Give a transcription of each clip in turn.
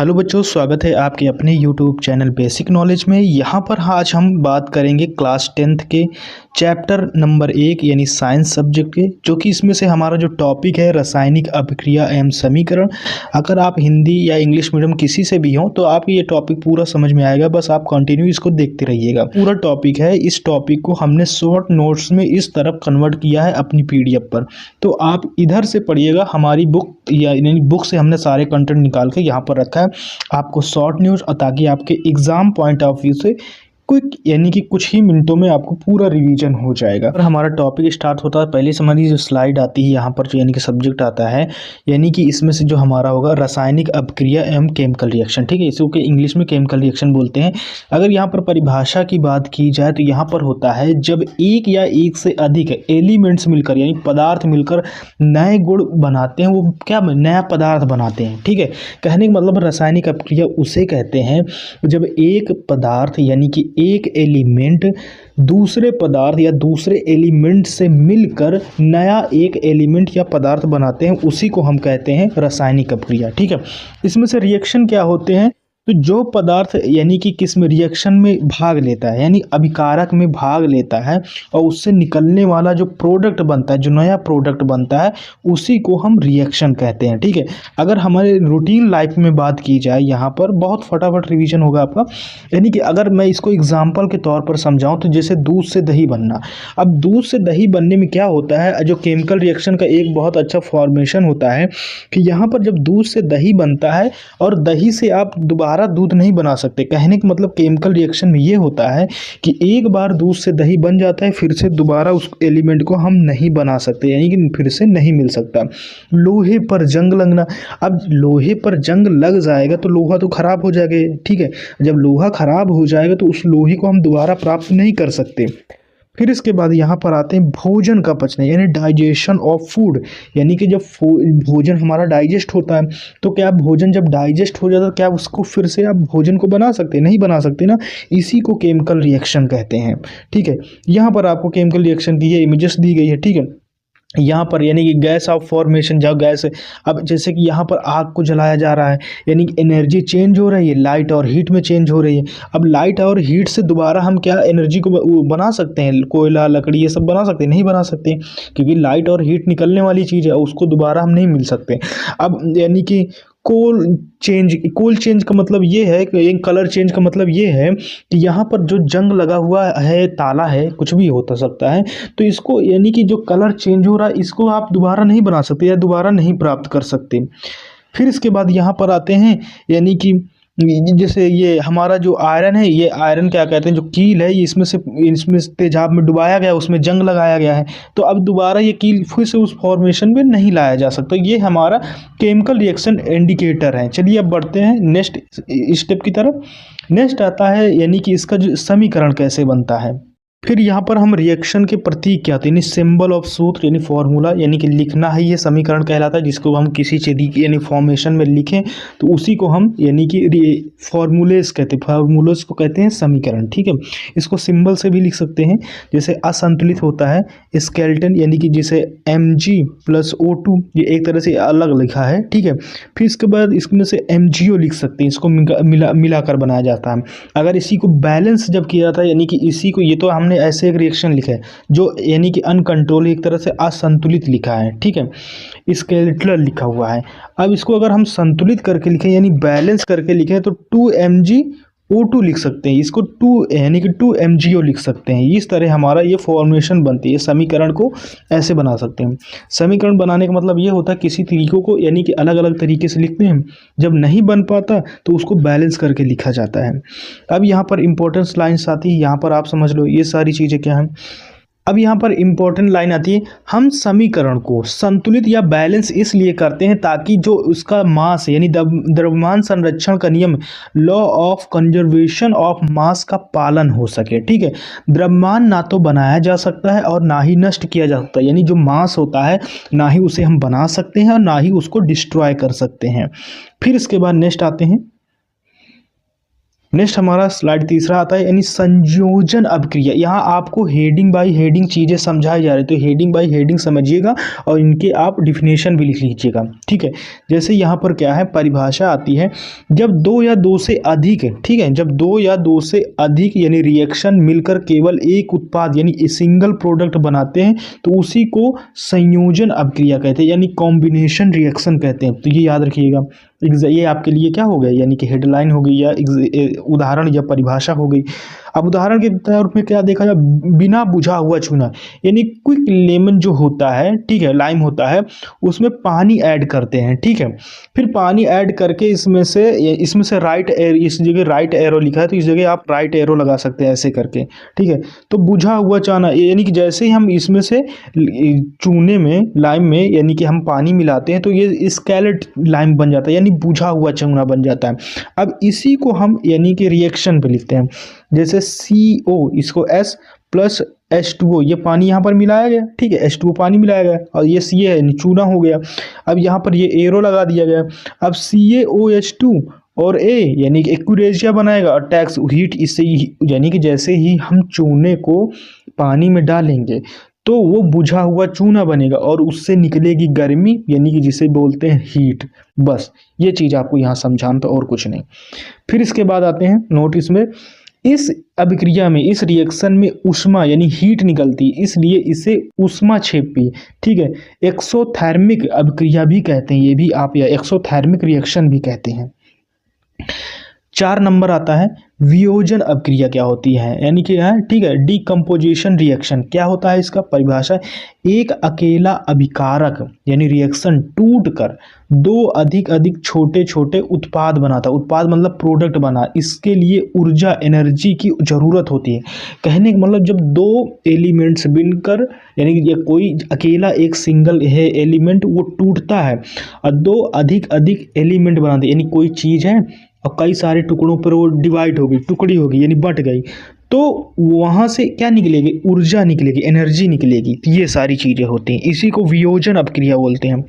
Hello बच्चों, स्वागत है आपके अपने यूट्यूब चैनल बेसिक नॉलेज में। यहाँ पर आज हम बात करेंगे क्लास 10th के चैप्टर नंबर 1 यानी साइंस सब्जेक्ट के, जो कि इसमें से हमारा जो टॉपिक है रासायनिक अभिक्रिया एवं समीकरण। अगर आप हिंदी या इंग्लिश मीडियम किसी से भी हो तो आप ये टॉपिक पूरा समझ में आएगा, बस आप कंटिन्यू इसको देखते रहिएगा। पूरा टॉपिक है, इस टॉपिक को हमने शॉर्ट नोट्स में इस तरफ कन्वर्ट किया है अपनी PDF पर, तो आप इधर से पढ़िएगा। हमारी बुक यानी बुक से हमने सारे कंटेंट निकाल के यहाँ पर रखा है आपको शॉर्ट न्यूज़, ताकि आपके एग्जाम पॉइंट ऑफ व्यू से क्विक यानी कि कुछ ही मिनटों में आपको पूरा रिवीजन हो जाएगा। और हमारा टॉपिक स्टार्ट होता है, पहले से हमारी जो स्लाइड आती है यहाँ पर, जो यानी कि सब्जेक्ट आता है, यानी कि इसमें से जो हमारा होगा रासायनिक अभिक्रिया एवं केमिकल रिएक्शन। ठीक है, इसको के इंग्लिश में केमिकल रिएक्शन बोलते हैं। अगर यहाँ पर परिभाषा की बात की जाए तो यहाँ पर होता है जब एक या एक से अधिक एलिमेंट्स मिलकर यानी पदार्थ मिलकर नए गुण बनाते हैं, वो क्या नया पदार्थ बनाते हैं। ठीक है, कहने का मतलब रासायनिक अभिक्रिया उसे कहते हैं जब एक पदार्थ यानी कि एक एलिमेंट दूसरे पदार्थ या दूसरे एलिमेंट से मिलकर नया एक एलिमेंट या पदार्थ बनाते हैं, उसी को हम कहते हैं रासायनिक अभिक्रिया। ठीक है, इसमें से रिएक्शन क्या होते हैं, तो जो पदार्थ यानी कि किस में रिएक्शन में भाग लेता है यानी अभिकारक में भाग लेता है और उससे निकलने वाला जो प्रोडक्ट बनता है, जो नया प्रोडक्ट बनता है, उसी को हम रिएक्शन कहते हैं। ठीक है, अगर हमारे रूटीन लाइफ में बात की जाए, यहाँ पर बहुत फटाफट रिवीजन होगा आपका। यानी कि अगर मैं इसको एग्जाम्पल के तौर पर समझाऊं तो जैसे दूध से दही बनना। अब दूध से दही बनने में क्या होता है, जो केमिकल रिएक्शन का एक बहुत अच्छा फॉर्मेशन होता है कि यहाँ पर जब दूध से दही बनता है और दही से आप दोबारा दूध नहीं बना सकते। कहने का मतलब केमिकल रिएक्शन में ये होता है कि एक बार दूध से दही बन जाता है, फिर से दोबारा उस एलिमेंट को हम नहीं बना सकते, यानी कि फिर से नहीं मिल सकता। लोहे पर जंग लगना। अब लोहे पर जंग लग जाएगा तो लोहा तो खराब हो जाएगा। ठीक है, जब लोहा खराब हो जाएगा तो उस लोहे को हम दोबारा प्राप्त नहीं कर सकते। फिर इसके बाद यहाँ पर आते हैं भोजन का पचना यानी डाइजेशन ऑफ फूड। यानी कि जब भोजन हमारा डाइजेस्ट होता है तो क्या भोजन जब डाइजेस्ट हो जाता है, क्या उसको फिर से आप भोजन को बना सकते, नहीं बना सकते ना। इसी को केमिकल रिएक्शन कहते हैं। ठीक है, यहाँ पर आपको केमिकल रिएक्शन की ये इमेजेस दी गई है। ठीक है, यहाँ पर यानी कि गैस ऑफ फॉर्मेशन, जब गैस, अब जैसे कि यहाँ पर आग को जलाया जा रहा है यानी कि एनर्जी चेंज हो रही है, लाइट और हीट में चेंज हो रही है। अब लाइट और हीट से दोबारा हम क्या एनर्जी को बना सकते हैं, कोयला लकड़ी ये सब बना सकते हैं, नहीं बना सकते, क्योंकि लाइट और हीट निकलने वाली चीज़ है, उसको दोबारा हम नहीं मिल सकते। अब यानी कि कोल चेंज का मतलब ये है कि कलर चेंज का मतलब ये है कि यहाँ पर जो जंग लगा हुआ है, ताला है, कुछ भी होता सकता है, तो इसको यानी कि जो कलर चेंज हो रहा है इसको आप दोबारा नहीं बना सकते या दोबारा नहीं प्राप्त कर सकते। फिर इसके बाद यहाँ पर आते हैं यानी कि जैसे ये हमारा जो आयरन है, ये आयरन क्या कहते हैं, जो कील है, ये इसमें तेजाब में डुबाया गया, उसमें जंग लगाया गया है, तो अब दोबारा ये कील फिर से उस फॉर्मेशन में नहीं लाया जा सकता। ये हमारा केमिकल रिएक्शन इंडिकेटर है। चलिए अब बढ़ते हैं नेक्स्ट स्टेप की तरफ। नेक्स्ट आता है यानी कि इसका जो समीकरण कैसे बनता है। फिर यहाँ पर हम रिएक्शन के प्रतीक क्या होते हैं, यानी सिंबल ऑफ सूत्र यानी फॉर्मूला, यानी कि लिखना है, ये समीकरण कहलाता है। जिसको हम किसी चीज यानी फॉर्मेशन में लिखें तो उसी को हम यानी कि फॉर्मूलेस कहते हैं, फॉर्मूलेस को कहते हैं समीकरण। ठीक है, इसको सिंबल से भी लिख सकते हैं। जैसे असंतुलित होता है स्केलेटन, यानी कि जैसे Mg+O2, ये एक तरह से अलग लिखा है। ठीक है, फिर इसके बाद इसमें से MgO लिख सकते हैं, इसको मिलाकर बनाया जाता है। अगर इसी को बैलेंस जब किया जाता है, यानी कि इसी को, ये तो हमने ऐसे एक रिएक्शन लिखा है जो यानी कि अनकंट्रोल, एक तरह से असंतुलित लिखा है। ठीक है, स्केलेटल लिखा हुआ है। अब इसको अगर हम संतुलित करके लिखें यानी बैलेंस करके लिखें तो 2MgO2 लिख सकते हैं, इसको 2 यानी कि 2MgO लिख सकते हैं। इस तरह हमारा ये फॉर्मेशन बनती है। समीकरण को ऐसे बना सकते हैं। समीकरण बनाने का मतलब ये होता है किसी तरीकों को यानी कि अलग अलग तरीके से लिखते हैं, जब नहीं बन पाता तो उसको बैलेंस करके लिखा जाता है। अब यहाँ पर इंपॉर्टेंस लाइन्स आती है, यहाँ पर आप समझ लो ये सारी चीज़ें क्या हैं। अब यहाँ पर इंपॉर्टेंट लाइन आती है, हम समीकरण को संतुलित या बैलेंस इसलिए करते हैं ताकि जो उसका मास यानी द्रव्यमान संरक्षण का नियम, law of conservation of mass का पालन हो सके। ठीक है, द्रव्यमान ना तो बनाया जा सकता है और ना ही नष्ट किया जा सकता है, यानी जो मास होता है ना ही उसे हम बना सकते हैं और ना ही उसको डिस्ट्रॉय कर सकते हैं। फिर इसके बाद नेक्स्ट आते हैं नेक्स्ट हमारा स्लाइड तीसरा आता है यानी संयोजन अभिक्रिया। यहाँ आपको हेडिंग बाय हेडिंग चीज़ें समझाई जा रही, तो हेडिंग बाय हेडिंग समझिएगा और इनके आप डिफिनेशन भी लिख लीजिएगा, ठीक है। जैसे यहाँ पर क्या है, परिभाषा आती है, जब दो या दो से अधिक, ठीक है, जब दो या दो से अधिक यानी रिएक्शन मिलकर केवल एक उत्पाद यानी सिंगल प्रोडक्ट बनाते हैं तो उसी को संयोजन अभिक्रिया कहते हैं, यानी कॉम्बिनेशन रिएक्शन कहते हैं। तो ये याद रखिएगा। ये आपके लिए क्या हो गया, यानी कि हेडलाइन हो गई या उदाहरण या परिभाषा हो गई। अब उदाहरण के तौर पे क्या देखा जाए, बिना बुझा हुआ चूना, यानी क्विक लेमन जो होता है, ठीक है, लाइम होता है, उसमें पानी ऐड करते हैं, ठीक है। फिर पानी ऐड करके इसमें से राइट एरो, इस जगह राइट एरो लिखा है तो इस जगह आप राइट एरो लगा सकते हैं ऐसे करके, ठीक है। तो बुझा हुआ चूना यानी कि जैसे ही हम इसमें से चूने में, लाइम में, यानी कि हम पानी मिलाते हैं तो ये स्केलेट लाइम बन जाता है, यानी बुझा हुआ चूना बन जाता है। अब इसी को हम यानी कि रिएक्शन पे लिखते हैं, जैसे CO, इसको S प्लस H2O, ये पानी यहाँ पर मिलाया गया, ठीक है, H2O पानी मिलाया गया और ये Ca है, चूना हो गया। अब यहाँ पर ये एरो लगा दिया गया। अब CaOH2 और A यानी कि एक्वेरिया बनाएगा और टैक्स हीट इससे, यानी कि जैसे ही हम चूने को पानी में डालेंगे तो वो बुझा हुआ चूना बनेगा और उससे निकलेगी गर्मी, यानी कि जिसे बोलते हैं हीट। बस ये चीज़ आपको यहाँ समझाना, तो और कुछ नहीं। फिर इसके बाद आते हैं नोटिस में, इस अभिक्रिया में, इस रिएक्शन में ऊष्मा यानी हीट निकलती है, इसलिए इसे ऊष्माक्षेपी, ठीक है, एक्सोथर्मिक अभिक्रिया भी कहते हैं, ये भी आप, या एक्सोथर्मिक रिएक्शन भी कहते हैं। 4 नंबर आता है वियोजन अभिक्रिया क्या होती है, यानी कि है, ठीक है, डीकम्पोजिशन रिएक्शन क्या होता है, इसका परिभाषा, एक अकेला अभिकारक यानी रिएक्शन टूटकर दो अधिक छोटे छोटे उत्पाद बनाता, उत्पाद मतलब प्रोडक्ट बना, इसके लिए ऊर्जा एनर्जी की ज़रूरत होती है। कहने का मतलब जब दो एलिमेंट्स मिलकर, यानी कि कोई अकेला एक सिंगल है एलिमेंट वो टूटता है और दो अधिक एलिमेंट बनाते, यानी कोई चीज़ है और कई सारे टुकड़ों पर वो डिवाइड हो गई, टुकड़ी हो गई, यानी बट गई, तो वहाँ से क्या निकलेगी, ऊर्जा निकलेगी, एनर्जी निकलेगी। तो ये सारी चीज़ें होती हैं, इसी को वियोजन अभिक्रिया बोलते हैं।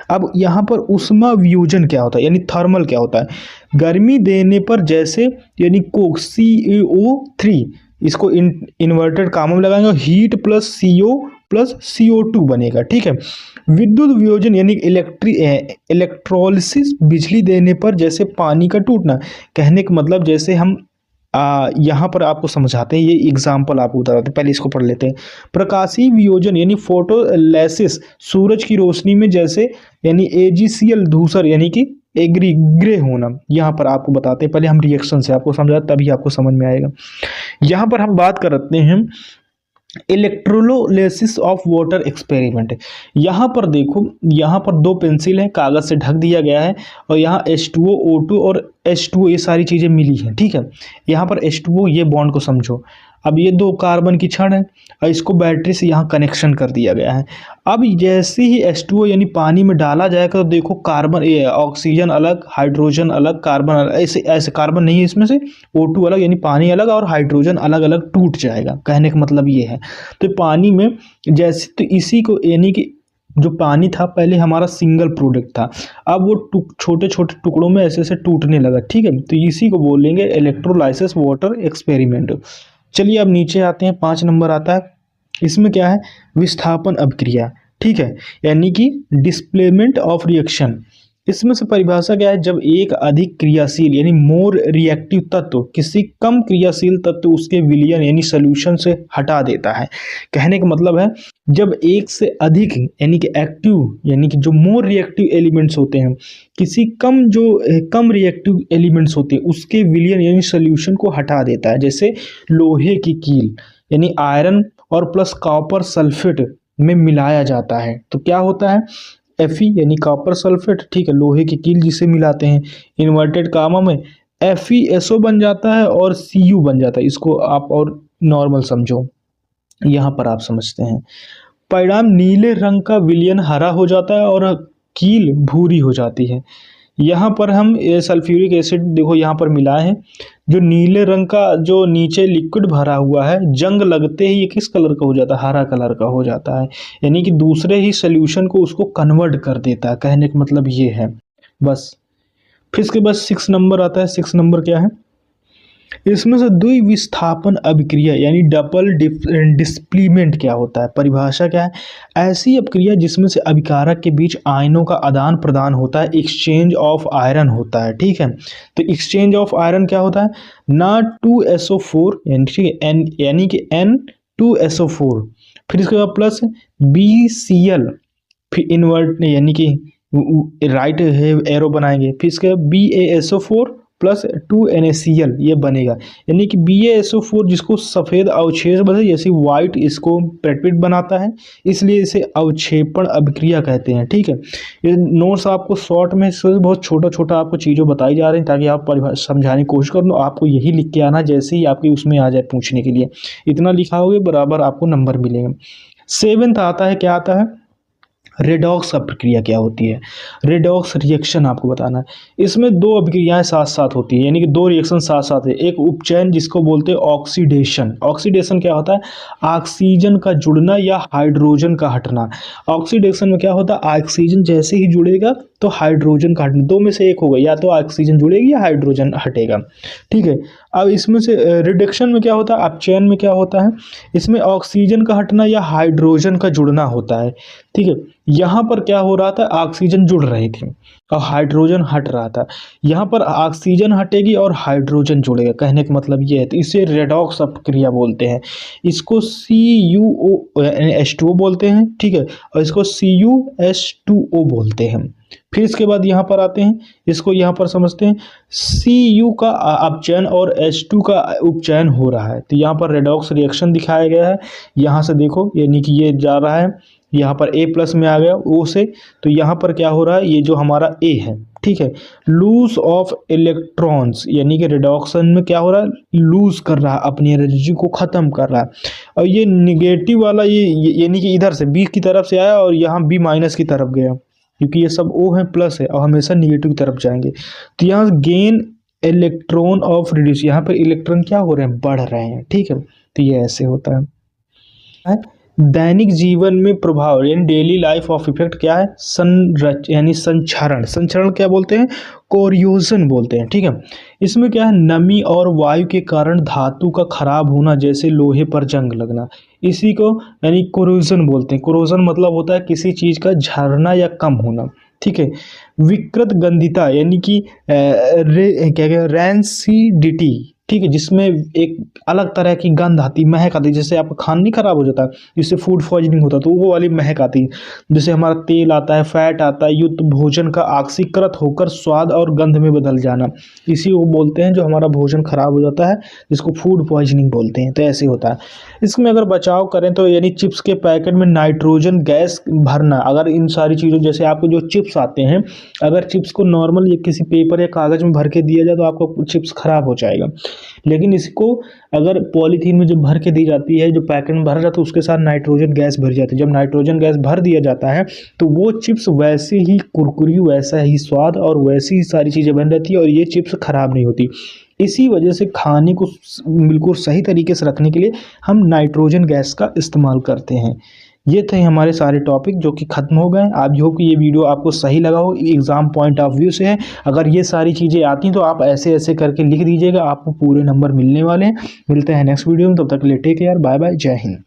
अब यहाँ पर ऊष्मा वियोजन क्या होता है, यानी थर्मल क्या होता है, गर्मी देने पर जैसे, यानी कोक CO3, इसको इन्वर्टेड कामों में लगाएंगे और heat plus CO plus CO2 बनेगा, ठीक है। विद्युत वियोजन यानी इलेक्ट्रोलिसिस, बिजली देने पर जैसे पानी का टूटना। कहने का मतलब जैसे हम यहाँ पर आपको समझाते हैं, ये एग्जाम्पल आपको बताते हैं, पहले इसको पढ़ लेते हैं। प्रकाशीय वियोजन यानी फोटोलाइसिस, सूरज की रोशनी में जैसे, यानी AgCl धूसर यानी कि ग्रे होना, यहाँ पर आपको बताते हैं। पहले हम रिएक्शन से आपको समझाते, तभी आपको समझ में आएगा। यहाँ पर हम बात करते हैं इलेक्ट्रोलिसिस ऑफ वाटर एक्सपेरिमेंट। यहाँ पर देखो, यहाँ पर दो पेंसिल है, कागज़ से ढक दिया गया है और यहाँ H2O, O2 और H2O ये सारी चीज़ें मिली हैं, ठीक है। यहाँ पर H2O, ये बॉन्ड को समझो। अब ये दो कार्बन की छड़ है और इसको बैटरी से यहाँ कनेक्शन कर दिया गया है। अब जैसे ही H2O यानी पानी में डाला जाएगा तो देखो कार्बन, ये ऑक्सीजन अलग, हाइड्रोजन अलग, कार्बन अलग, ऐसे कार्बन नहीं है इसमें से, O2 अलग यानी पानी अलग और हाइड्रोजन अलग अलग टूट जाएगा। कहने का मतलब ये है। तो पानी में जैसे, तो इसी को, यानी कि जो पानी था पहले हमारा सिंगल प्रोडक्ट था, अब वो छोटे छोटे टुकड़ों में ऐसे ऐसे टूटने लगा, ठीक है। तो इसी को बोलेंगे इलेक्ट्रोलाइसिस वाटर एक्सपेरिमेंट। चलिए अब नीचे आते हैं, 5 नंबर आता है, इसमें क्या है, विस्थापन अभिक्रिया, ठीक है, यानी कि डिस्प्लेसमेंट ऑफ रिएक्शन। इसमें से परिभाषा क्या है, जब एक अधिक क्रियाशील यानी मोर रिएक्टिव तत्व किसी कम क्रियाशील तत्व उसके विलयन यानी सोल्यूशन से हटा देता है। कहने का मतलब है जब एक से अधिक यानी कि एक्टिव, यानी कि जो मोर रिएक्टिव एलिमेंट्स होते हैं, किसी कम रिएक्टिव एलिमेंट्स होते हैं उसके विलयन यानी सोल्यूशन को हटा देता है। जैसे लोहे की कील यानी आयरन और प्लस कॉपर सल्फेट में मिलाया जाता है तो क्या होता है, Fe यानी कॉपर सल्फेट, ठीक है, लोहे की कील जिसे मिलाते हैं, इन्वर्टेड कामा में FeSO बन जाता है और Cu बन जाता है। इसको आप और नॉर्मल समझो, यहाँ पर आप समझते हैं। परिणाम नीले रंग का विलयन हरा हो जाता है और कील भूरी हो जाती है। यहाँ पर हम सल्फ्यूरिक एसिड देखो यहाँ पर मिलाए हैं, जो नीले रंग का जो नीचे लिक्विड भरा हुआ है, जंग लगते ही ये किस कलर का हो जाता है, हरा कलर का हो जाता है, यानी कि दूसरे ही सोल्यूशन को उसको कन्वर्ट कर देता है। कहने का मतलब ये है बस। फिर इसके बाद 6 नंबर आता है। 6 नंबर क्या है, इसमें से द्विविस्थापन अभिक्रिया यानी डबल डिस्प्लेसमेंट क्या होता है, परिभाषा क्या है? ऐसी अभिक्रिया जिसमें से अभिकारक के बीच आयनों का आदान प्रदान होता है, एक्सचेंज ऑफ आयरन होता है। ठीक है, तो एक्सचेंज ऑफ आयरन क्या होता है? ना 2SO4 यानी ठीक है एन यानी कि N2SO4, फिर इसके बाद प्लस BCl, फिर इन्वर्ट यानी कि राइट एरो बनाएंगे, फिर इसके बाद BaSO4 प्लस 2NaCl ये बनेगा, यानी कि BaSO4 जिसको सफ़ेद अवक्षेप बनता है, जैसे वाइट इसको पेप्टाइड बनाता है, इसलिए इसे अवक्षेपण अभिक्रिया कहते हैं। ठीक है, ये नोट्स आपको शॉर्ट में बहुत छोटा छोटा आपको चीज़ों बताई जा रही हैं ताकि आप समझाने की कोशिश करो। आपको यही लिख के आना जैसे ही आपकी उसमें आ जाए पूछने के लिए, इतना लिखा होगे बराबर आपको नंबर मिलेगा। 7th आता है, क्या आता है? रेडॉक्स अभिक्रिया क्या होती है? रेडॉक्स रिएक्शन आपको बताना है। इसमें दो अभिक्रियाएं साथ साथ होती है, यानी कि दो रिएक्शन साथ साथ है। एक उपचयन जिसको बोलते हैं ऑक्सीडेशन। ऑक्सीडेशन क्या होता है? ऑक्सीजन का जुड़ना या हाइड्रोजन का हटना। ऑक्सीडेशन में क्या होता है? ऑक्सीजन जैसे ही जुड़ेगा तो हाइड्रोजन का हटना, दो में से एक होगा, या तो ऑक्सीजन जुड़ेगी या हाइड्रोजन हटेगा। ठीक है, अब इसमें से रिडक्शन में क्या होता है? अपचयन में क्या होता है? इसमें ऑक्सीजन का हटना या हाइड्रोजन का जुड़ना होता है। ठीक है, यहाँ पर क्या हो रहा था? ऑक्सीजन जुड़ रही थी और हाइड्रोजन हट रहा था। यहाँ पर ऑक्सीजन हटेगी और हाइड्रोजन जुड़ेगा, कहने का मतलब ये है। तो इसे रेडॉक्स अभिक्रिया बोलते हैं। इसको CuOH2O बोलते हैं। ठीक है, और इसको CuH2O बोलते हैं। फिर इसके बाद यहाँ पर आते हैं, इसको यहाँ पर समझते हैं। Cu का अपचयन और H2 का उपचयन हो रहा है, तो यहाँ पर रेडॉक्स रिएक्शन दिखाया गया है। यहाँ से देखो, यानी कि ये जा रहा है, यहाँ पर A+ में आ गया O से, तो यहाँ पर क्या हो रहा है? ये जो हमारा A है, ठीक है, लूज ऑफ इलेक्ट्रॉन्स, यानी कि रिडॉक्शन में क्या हो रहा है? लूज कर रहा है, अपनी एनर्जी को ख़त्म कर रहा है। और ये निगेटिव वाला ये यानी कि इधर से B की तरफ से आया और यहाँ B- की तरफ गया, क्योंकि ये सब O है प्लस है और हमेशा निगेटिव की तरफ जाएंगे। तो यहाँ गेन इलेक्ट्रॉन ऑफ रिड्यूस, यहाँ पर इलेक्ट्रॉन क्या हो रहे हैं? बढ़ रहे हैं। ठीक है, तो ये ऐसे होता है। दैनिक जीवन में प्रभाव यानी डेली लाइफ ऑफ इफेक्ट क्या है? यानी संक्षरण। संक्षरण क्या बोलते हैं? कोरियोजन बोलते हैं। ठीक है, इसमें क्या है? नमी और वायु के कारण धातु का खराब होना, जैसे लोहे पर जंग लगना, इसी को यानी कोरोजन बोलते हैं। कोरोजन मतलब होता है किसी चीज़ का झरना या कम होना। ठीक है, विकृत गंधिता यानी कि रैंसिडिटी, ठीक है, जिसमें एक अलग तरह की गंध आती, महक आती, जैसे आपका खाना नहीं खराब हो जाता, जिससे फूड पॉइजनिंग होता, तो वो वाली महक आती है। जैसे हमारा तेल आता है, फैट आता है, युक्त भोजन का ऑक्सीकृत होकर स्वाद और गंध में बदल जाना, इसी को बोलते हैं जो हमारा भोजन खराब हो जाता है, जिसको फूड पॉइजनिंग बोलते हैं। तो ऐसे होता है। इसमें अगर बचाव करें तो यानी चिप्स के पैकेट में नाइट्रोजन गैस भरना, अगर इन सारी चीज़ों, जैसे आपको जो चिप्स आते हैं, अगर चिप्स को नॉर्मल या किसी पेपर या कागज़ में भर के दिया जाए तो आपका चिप्स खराब हो जाएगा, लेकिन इसको अगर पॉलीथीन में जब भर के दी जाती है, जो पैकेट में भरा जाता है, उसके साथ नाइट्रोजन गैस भर जाती है। जब नाइट्रोजन गैस भर दिया जाता है तो वो चिप्स वैसे ही कुरकुरी, वैसा ही स्वाद और वैसी ही सारी चीज़ें बन रहती है और ये चिप्स खराब नहीं होती। इसी वजह से खाने को बिल्कुल सही तरीके से रखने के लिए हम नाइट्रोजन गैस का इस्तेमाल करते हैं। ये थे हमारे सारे टॉपिक जो कि ख़त्म हो गए। आप होप कि ये वीडियो आपको सही लगा हो, एग्ज़ाम पॉइंट ऑफ व्यू से है। अगर ये सारी चीज़ें आती हैं तो आप ऐसे ऐसे करके लिख दीजिएगा, आपको पूरे नंबर मिलने वाले हैं। मिलते हैं नेक्स्ट वीडियो में, तब तक के लिए टेक केयर, बाय बाय, जय हिंद।